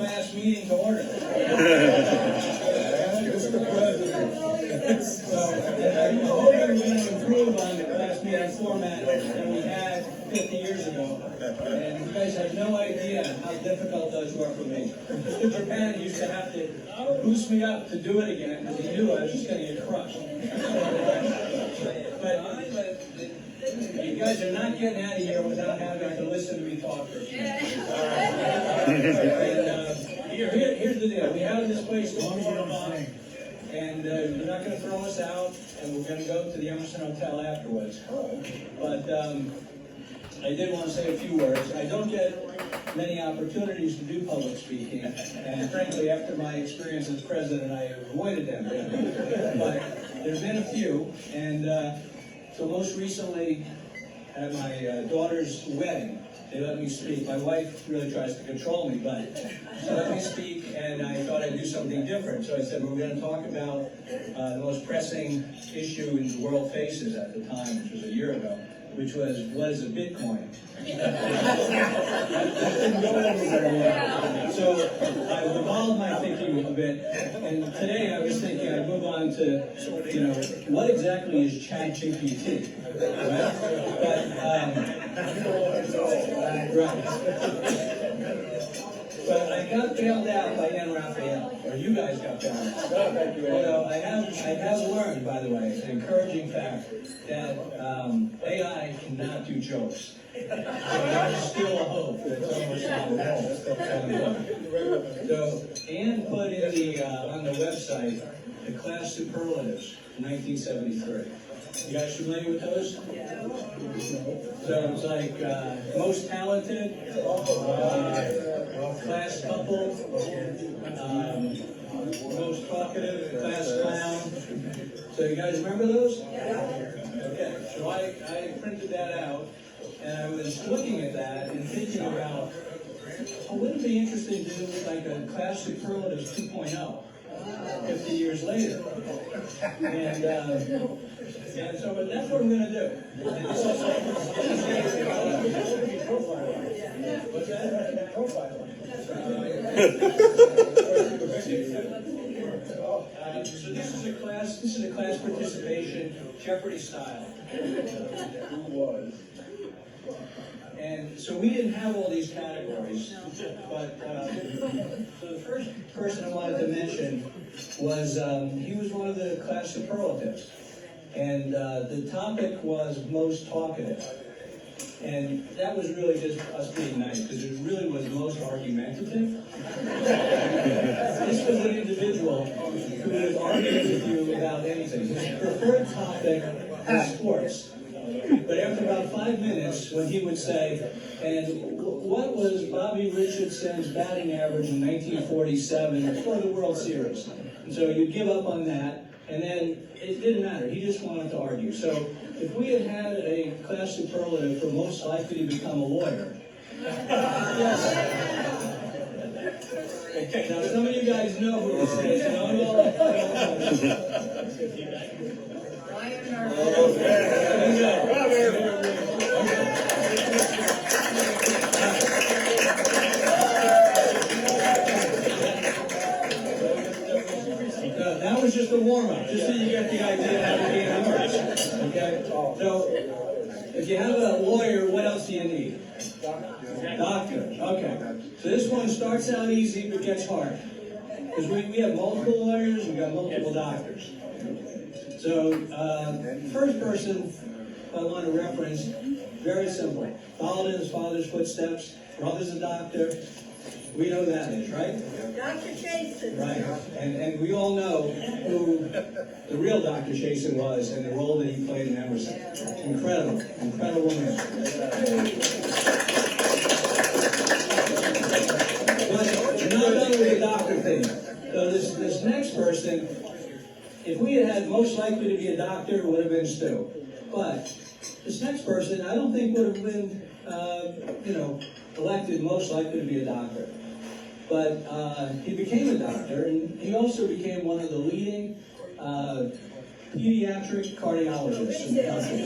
class meeting to order. Mr. President. So, I'm hoping we're going to improve on the class meeting format that we had 50 years ago. And you guys have no idea how difficult those were for me. Mr. Japan used to have to boost me up to do it again because he knew I was just going to get crushed. But you guys are not getting out of here without having to listen to me talk for a few minutes. Here's the deal. We have this place called and you're not going to throw us out, and we're going to go to the Emerson Hotel afterwards. But I did want to say a few words. I don't get many opportunities to do public speaking, and frankly, after my experience as president, I avoided them. But there's been a few, and so most recently, at my daughter's wedding, they let me speak. My wife really tries to control me, but she let me speak, and I thought I'd do something different. So I said, we're going to talk about the most pressing issue in the world faces at the time, which was a year ago, which was, what is a Bitcoin? So I evolved my thinking a bit, and today I was thinking I'd move on to, what exactly is ChatGPT? Right? But I got bailed out by Ann Raphael, or you guys got bailed out. Although I have learned, by the way, an encouraging fact that AI cannot do jokes. So there's still a hope that someone's not alone. So Ann put in on the website the class superlatives, 1973. You guys familiar with those? So it's like most talented, class couple, most talkative, class clown. So you guys remember those? Okay, so I printed that out, and I was looking at that and thinking about, wouldn't it be interesting to do like a class superlatives 2.0? 50 years later. And so that's what I'm going to do. What's that? So this is a class participation, Jeopardy style. Who was? And so we didn't have all these categories, but so the first person I wanted to mention was, he was one of the class superlatives. And the topic was most talkative. And that was really just us being nice, because it really was most argumentative. This was an individual who was arguing with you about anything. His preferred topic was sports. But after about 5 minutes, when he would say, and what was Bobby Richardson's batting average in 1947 for the World Series? And so you'd give up on that, and then it didn't matter. He just wanted to argue. So if we had had a class superlative for most likely to become a lawyer. Okay, now some of you guys know who this is. That was just a warm-up, just so you get the idea of how the game works. Okay? So, if you have a lawyer, what else do you need? Doctor. Okay. So this one starts out easy, but gets hard. Because we have multiple lawyers, we've got multiple doctors. So, first person I want to reference, very simple. Followed in his father's footsteps, brother's a doctor. We know who that is, right? Dr. Chasen. Right. And we all know who the real Dr. Chasen was and the role that he played in Emerson. Incredible. Incredible man. But we're not done with the doctor thing. So this next person, if we had most likely to be a doctor, it would have been Stu. But this next person, I don't think would have been, elected most likely to be a doctor. But he became a doctor, and he also became one of the leading pediatric cardiologists in the country.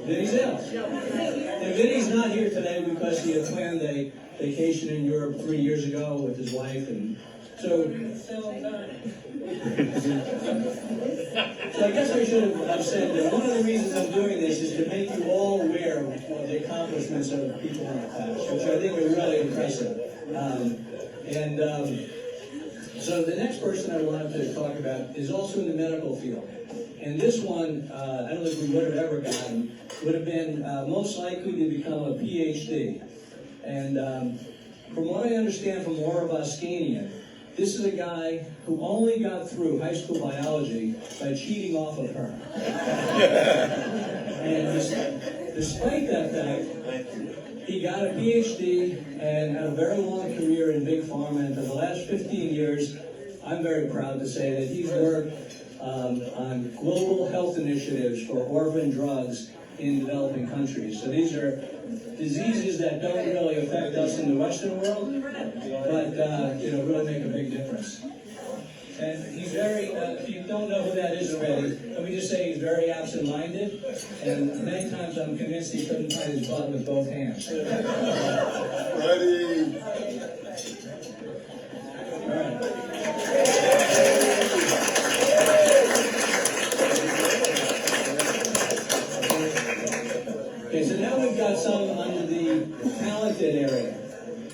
Vinny's out. And Vinny's not here today because he had planned a vacation in Europe 3 years ago with his wife, and so I guess I should have said that one of the reasons I'm doing this is to make you all aware of the accomplishments of people in the class, which I think are really impressive. So the next person I wanted to talk about is also in the medical field. And this one, I don't think we would have ever gotten, would have been most likely to become a PhD. And from what I understand from Laura Voskanian, this is a guy who only got through high school biology by cheating off of her. And despite that fact, he got a PhD and had a very long career in big pharma. And for the last 15 years, I'm very proud to say that he's worked on global health initiatives for orphan drugs in developing countries. So these are diseases that don't really affect us in the Western world, but really make a big difference. And he's very, if you don't know who that is already, let me just say he's very absent-minded, and many times I'm convinced he couldn't find his button with both hands. Ready. All right. Okay, so now we've got some under the talented area.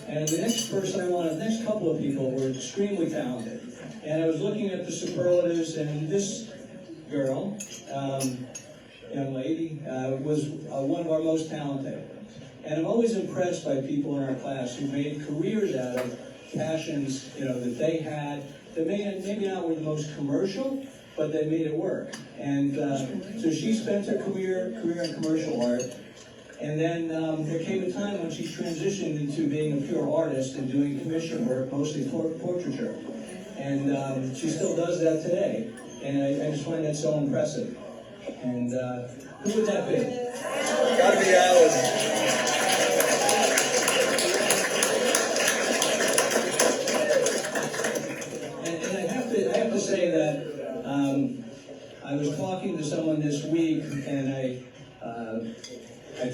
And the next person the next couple of people were extremely talented. And I was looking at the superlatives, and this girl, young lady, was one of our most talented. And I'm always impressed by people in our class who made careers out of passions, that they had, that maybe not were the most commercial, but they made it work. And so she spent her career in commercial art. And then there came a time when she transitioned into being a pure artist and doing commission work, mostly portraiture. And she still does that today. And I just find that so impressive. And who would that be? Gotta be Alice. And I have to say that I was talking to someone this week, and I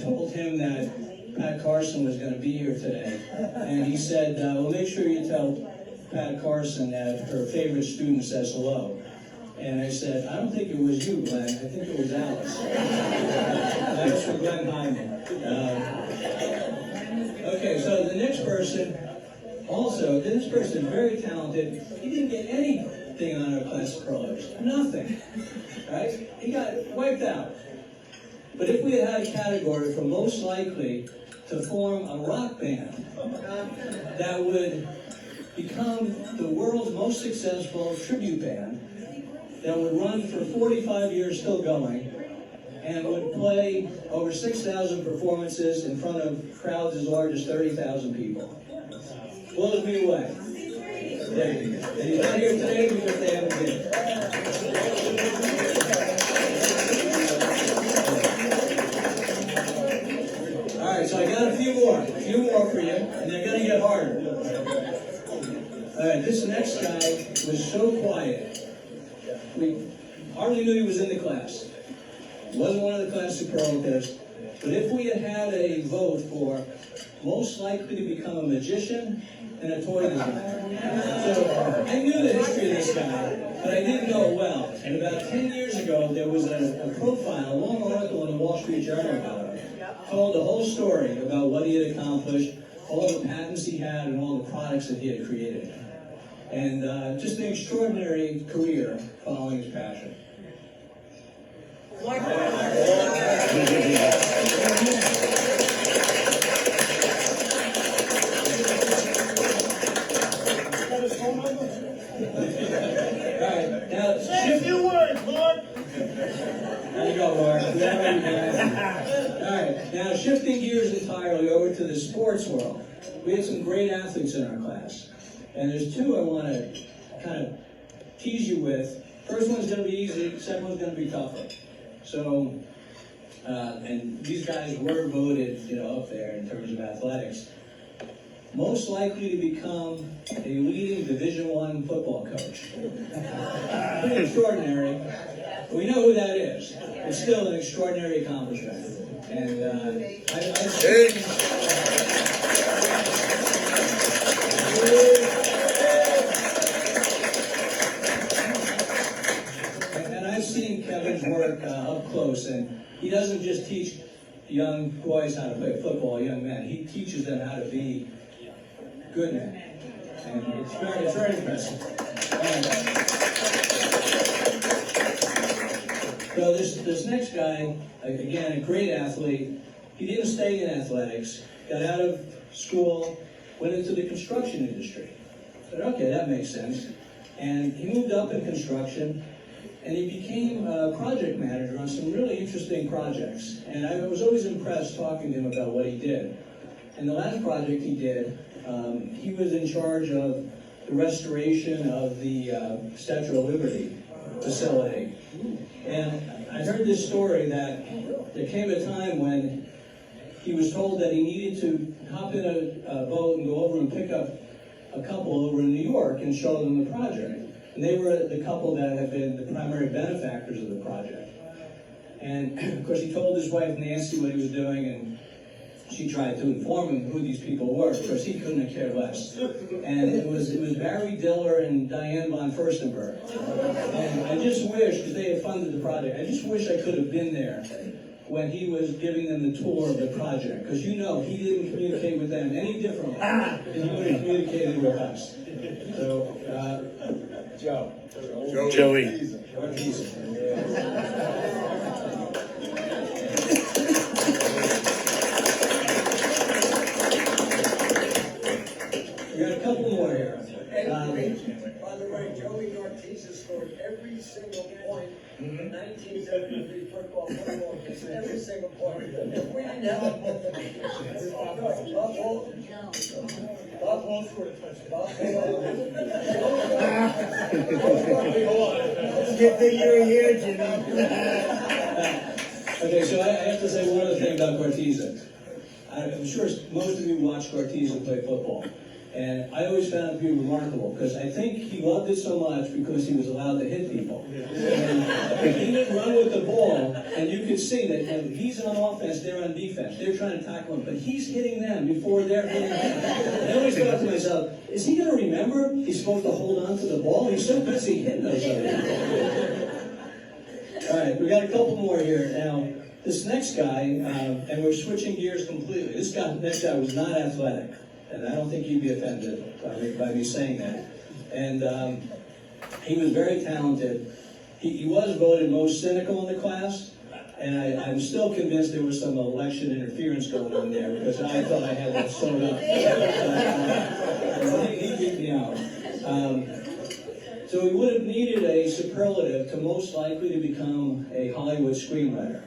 told him that Pat Carson was going to be here today. And he said, well, make sure you tell Pat Carson that her favorite student says hello. And I said, I don't think it was you, Glenn. I think it was Alice. That was from Glenn Hyman. Okay, so the next person, this person is very talented. He didn't get anything on our class superlatives. Nothing. Right? He got wiped out. But if we had had a category for most likely to form a rock band that would become the world's most successful tribute band, that would run for 45 years still going, and would play over 6,000 performances in front of crowds as large as 30,000 people. Blows me away. And he's not here today because they haven't been. All right, so I got a few more for you, and they're going to get harder. All right, this next guy was so quiet. We hardly knew he was in the class. He wasn't one of the class superlatives. But if we had had a vote for most likely to become a magician and a toy designer. So I knew the history of this guy, but I didn't know it well. And about 10 years ago, there was a profile, a long article in the Wall Street Journal about him. Told the whole story about what he had accomplished, all the patents he had, and all the products that he had created. And just an extraordinary career following his passion. All right, now say a few words, Lord. There you go, Mark. All right, now shifting gears entirely over to the sports world. We had some great athletes in our class. And there's two I want to kind of tease you with. First one's going to be easy, second one's going to be tougher. So, and these guys were voted, up there in terms of athletics. Most likely to become a leading Division I football coach. Pretty extraordinary. We know who that is. It's still an extraordinary accomplishment. And I've seen Kevin's work up close, and he doesn't just teach young boys how to play football, young men. He teaches them how to be good men, and it's very impressive. So this next guy, again, a great athlete. He didn't stay in athletics, got out of school, went into the construction industry. I said, okay, that makes sense. And he moved up in construction, and he became a project manager on some really interesting projects. And I was always impressed talking to him about what he did. And the last project he did, he was in charge of the restoration of the Statue of Liberty facility. And I heard this story that there came a time when he was told that he needed to hop in a boat and go over and pick up a couple over in New York and show them the project. And they were the couple that had been the primary benefactors of the project. And of course he told his wife Nancy what he was doing, and she tried to inform him who these people were. Of course he couldn't have cared less. And it was Barry Diller and Diane von Furstenberg. And I just wish, because they had funded the project, I just wish I could have been there when he was giving them the tour of the project. Because you know, he didn't communicate with them any differently than he would have communicated with us. So, Joey. We got a couple more here. By the way, Joey Ortiz scored every single point in 1973 football. Every single point. If we didn't have Bob Hall scored a touchdown. It's good that you're here, Jimmy. Okay, so I have to say one other thing about Corteza. I'm sure most of you watch Corteza play football. And I always found it to be remarkable, because I think he loved it so much because he was allowed to hit people. And he didn't run with the ball, and you could see that he's on offense, they're on defense. They're trying to tackle him, but he's hitting them before they're hitting him. And I always thought to myself, is he going to remember he's supposed to hold on to the ball? He's so busy hitting those other people. All right, we got a couple more here. Now, this next guy, and we're switching gears completely. This next guy was not athletic. And I don't think you'd be offended by me saying that. And he was very talented. He was voted most cynical in the class, and I'm still convinced there was some election interference going on there, because I thought I had that sewn up. He beat me out. So he would have needed a superlative to most likely to become a Hollywood screenwriter.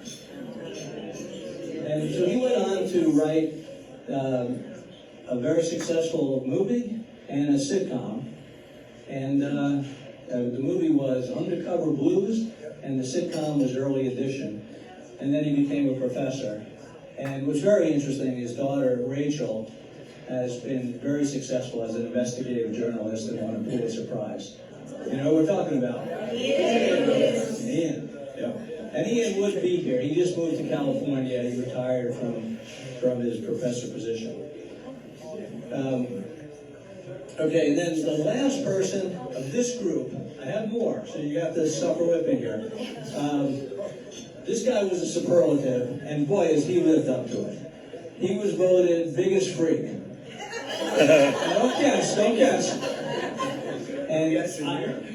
And so he went on to write a very successful movie and a sitcom. And the movie was Undercover Blues, and the sitcom was Early Edition. And then he became a professor. And what's very interesting, his daughter, Rachel, has been very successful as an investigative journalist and won a Pulitzer Prize. You know what we're talking about? Ian. Yeah. And Ian would be here. He just moved to California. He retired from his professor position. Okay, and then the last person of this group, I have more, so you have to suffer with me here. This guy was a superlative, and boy, has he lived up to it. He was voted biggest freak. Don't guess. And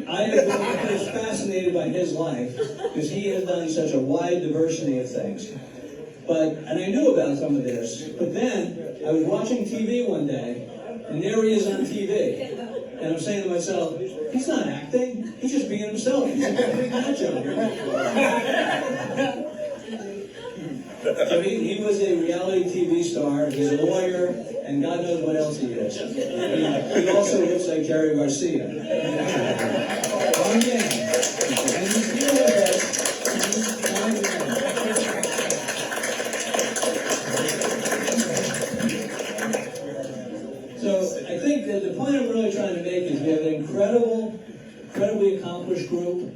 I was fascinated by his life, because he has done such a wide diversity of things. And I knew about some of this, but then I was watching TV one day, and there he is on TV. And I'm saying to myself, he's not acting, he's just being himself. He's a complete macho. So he was a reality TV star, he's a lawyer, and God knows what else he is. He also looks like Jerry Garcia. And he's here with us. So I think that the point I'm really trying to make is we have an incredibly accomplished group,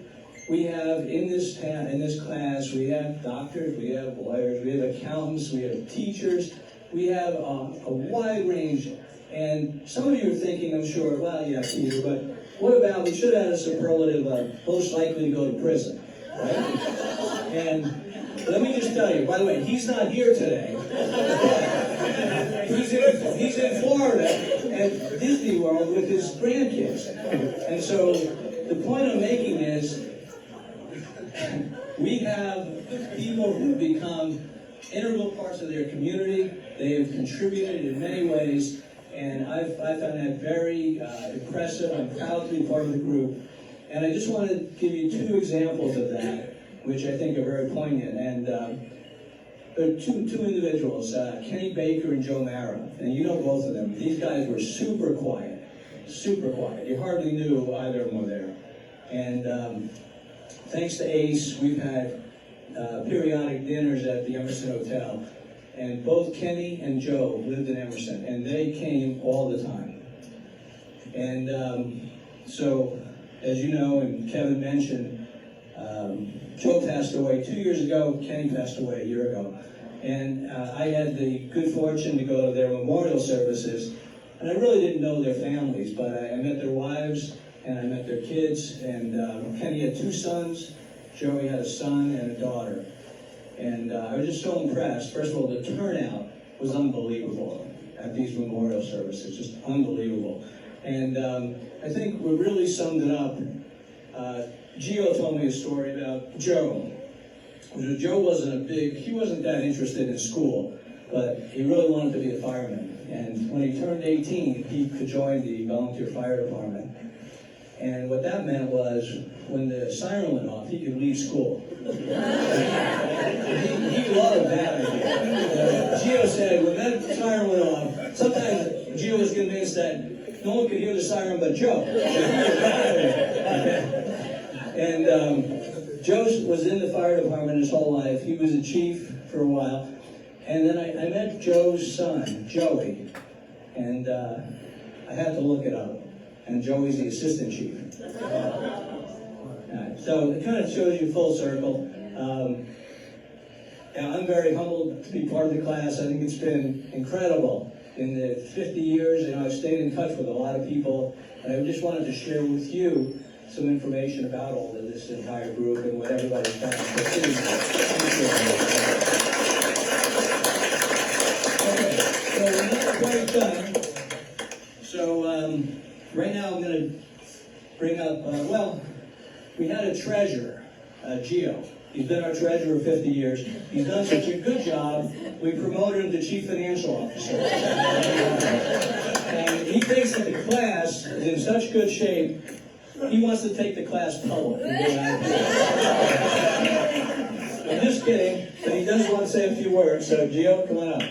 we have in this class, we have doctors, we have lawyers, we have accountants, we have teachers, we have a wide range. And some of you are thinking, I'm sure, well, yeah, Peter, but what about, we should have had a superlative most likely to go to prison, right? And let me just tell you, by the way, he's not here today. He's in Florida at Disney World with his grandkids. And so the point I'm making is, we have people who become integral parts of their community. They have contributed in many ways, and I've found that very impressive. I'm proud to be part of the group. And I just want to give you two examples of that, which I think are very poignant. And there are two individuals, Kenny Baker and Joe Mara, and you know both of them. These guys were super quiet, super quiet. You hardly knew either of them were there. And thanks to Ace, we've had periodic dinners at the Emerson Hotel, and both Kenny and Joe lived in Emerson, and they came all the time. And so, as you know, and Kevin mentioned, Joe passed away 2 years ago, Kenny passed away a year ago. And I had the good fortune to go to their memorial services, and I really didn't know their families, but I met their wives, and I met their kids, and Kenny had 2 sons, Joey had a son and a daughter. And I was just so impressed. First of all, the turnout was unbelievable at these memorial services, just unbelievable. And I think what really summed it up, Gio told me a story about Joe. Joe he wasn't that interested in school, but he really wanted to be a fireman. And when he turned 18, he could join the volunteer fire department. And what that meant was, when the siren went off, he could leave school. He loved that idea. Gio said, when that siren went off, sometimes Gio was convinced that no one could hear the siren but Joe. And Joe was in the fire department his whole life. He was a chief for a while. And then I met Joe's son, Joey, and I had to look it up. And Joey's the assistant chief. So it kind of shows you full circle. I'm very humbled to be part of the class. I think it's been incredible. In the 50 years, I've stayed in touch with a lot of people, and I just wanted to share with you some information about all of this entire group and what everybody's done. Okay, so we're not quite done. So right now I'm going to bring up, we had a treasurer, Gio. He's been our treasurer 50 years. He's done such a good job, we promoted him to chief financial officer. And he thinks that the class is in such good shape, he wants to take the class public. I'm just kidding, but he does want to say a few words, so Gio, come on up.